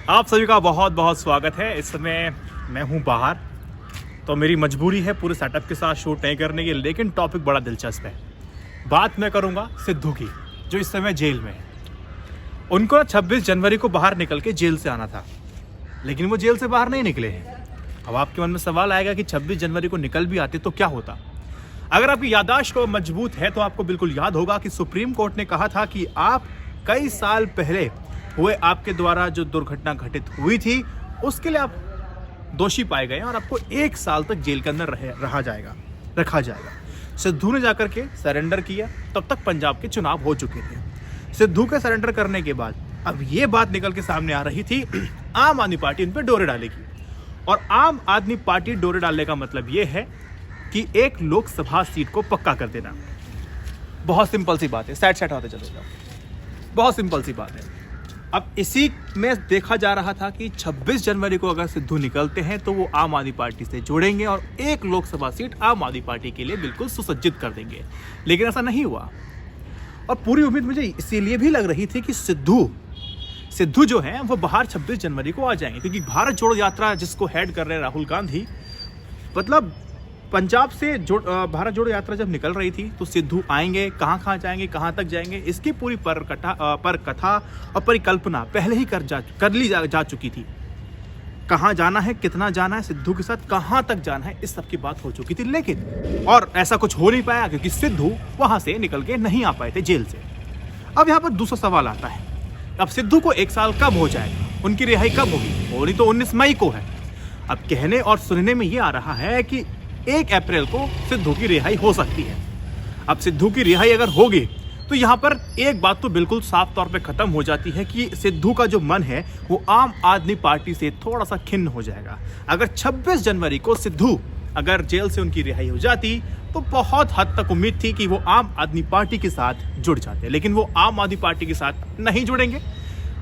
आप सभी का बहुत बहुत स्वागत है। इस समय मैं हूं बाहर, तो मेरी मजबूरी है पूरे सेटअप के साथ शूट नहीं करने की, लेकिन टॉपिक बड़ा दिलचस्प है। बात मैं करूंगा सिद्धू की, जो इस समय जेल में है। उनको ना 26 जनवरी को बाहर निकल के जेल से आना था, लेकिन वो जेल से बाहर नहीं निकले हैं। अब आपके मन में सवाल आएगा कि 26 जनवरी को निकल भी आते तो क्या होता। अगर आपकी याददाश्त को मजबूत है तो आपको बिल्कुल याद होगा कि सुप्रीम कोर्ट ने कहा था कि आप कई साल पहले हुए आपके द्वारा जो दुर्घटना घटित हुई थी उसके लिए आप दोषी पाए गए और आपको 1 साल तक जेल के अंदर रखा जाएगा। सिद्धू ने जाकर के सरेंडर किया। तब तक पंजाब के चुनाव हो चुके थे। सिद्धू के सरेंडर करने के बाद अब ये बात निकल के सामने आ रही थी आम आदमी पार्टी इन पर डोरे डालेगी। और आम आदमी पार्टी डोरे डालने का मतलब ये है कि एक लोकसभा सीट को पक्का कर देना। बहुत सिंपल सी बात है, सेट होते चलेगा। बहुत सिंपल सी बात है। अब इसी में देखा जा रहा था कि 26 जनवरी को अगर सिद्धू निकलते हैं तो वो आम आदमी पार्टी से जुड़ेंगे और एक लोकसभा सीट आम आदमी पार्टी के लिए बिल्कुल सुसज्जित कर देंगे, लेकिन ऐसा नहीं हुआ। और पूरी उम्मीद मुझे इसीलिए भी लग रही थी कि सिद्धू जो है वो बाहर 26 जनवरी को आ जाएंगे, क्योंकि भारत जोड़ो यात्रा जिसको हेड कर रहे हैं राहुल गांधी, मतलब पंजाब से भारत जोड़ो यात्रा जब निकल रही थी तो सिद्धू आएंगे, कहाँ जाएंगे, कहाँ तक जाएंगे, इसकी पूरी पर कथा और परिकल्पना पहले ही कर ली जा चुकी थी। कहाँ जाना है, कितना जाना है, सिद्धू के साथ कहाँ तक जाना है, इस सब की बात हो चुकी थी। लेकिन और ऐसा कुछ हो नहीं पाया क्योंकि सिद्धू वहां से निकल के नहीं आ पाए थे जेल से। अब यहाँ पर दूसरा सवाल आता है, अब सिद्धू को 1 साल कब हो जाएगा, उनकी रिहाई कब होगी तो 19 मई को है। अब कहने और सुनने में ये आ रहा है कि 1 अप्रैल को सिद्धू की रिहाई हो सकती है। अब सिद्धू की रिहाई अगर होगी तो यहाँ पर एक बात तो बिल्कुल साफ तौर पे खत्म हो जाती है कि सिद्धू का जो मन है वो आम आदमी पार्टी से थोड़ा सा खिन्न हो जाएगा। अगर 26 जनवरी को सिद्धू अगर जेल से उनकी रिहाई हो जाती तो बहुत हद तक उम्मीद थी कि वो आम आदमी पार्टी के साथ जुड़ जाते, लेकिन वो आम आदमी पार्टी के साथ नहीं जुड़ेंगे।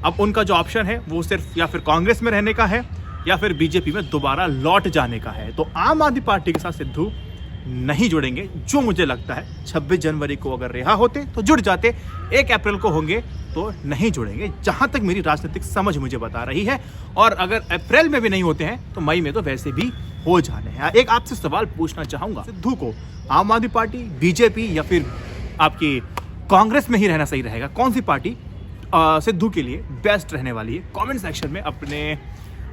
अब उनका जो ऑप्शन है वो सिर्फ या फिर कांग्रेस में रहने का है या फिर बीजेपी में दोबारा लौट जाने का है। तो आम आदमी पार्टी के साथ सिद्धू नहीं जुड़ेंगे। जो मुझे लगता है 26 जनवरी को अगर रिहा होते तो जुड़ जाते, 1 अप्रैल को होंगे तो नहीं जुड़ेंगे, जहां तक मेरी राजनीतिक समझ मुझे बता रही है। और अगर अप्रैल में भी नहीं होते हैं तो मई में तो वैसे भी हो जाने हैं। एक आपसे सवाल पूछना चाहूंगा, सिद्धू को आम आदमी पार्टी, बीजेपी या फिर आपकी कांग्रेस में ही रहना सही रहेगा? कौन सी पार्टी सिद्धू के लिए बेस्ट रहने वाली है? कमेंट सेक्शन में अपने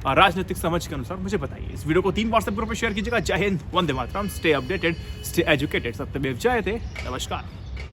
राजनीतिक समझ के अनुसार मुझे बताइए। इस वीडियो को 3 व्हाट्सएप ग्रुप में शेयर कीजिएगा। जय Hind, Vande Mataram, stay updated, stay educated, सत्यमेव जयते। नमस्कार।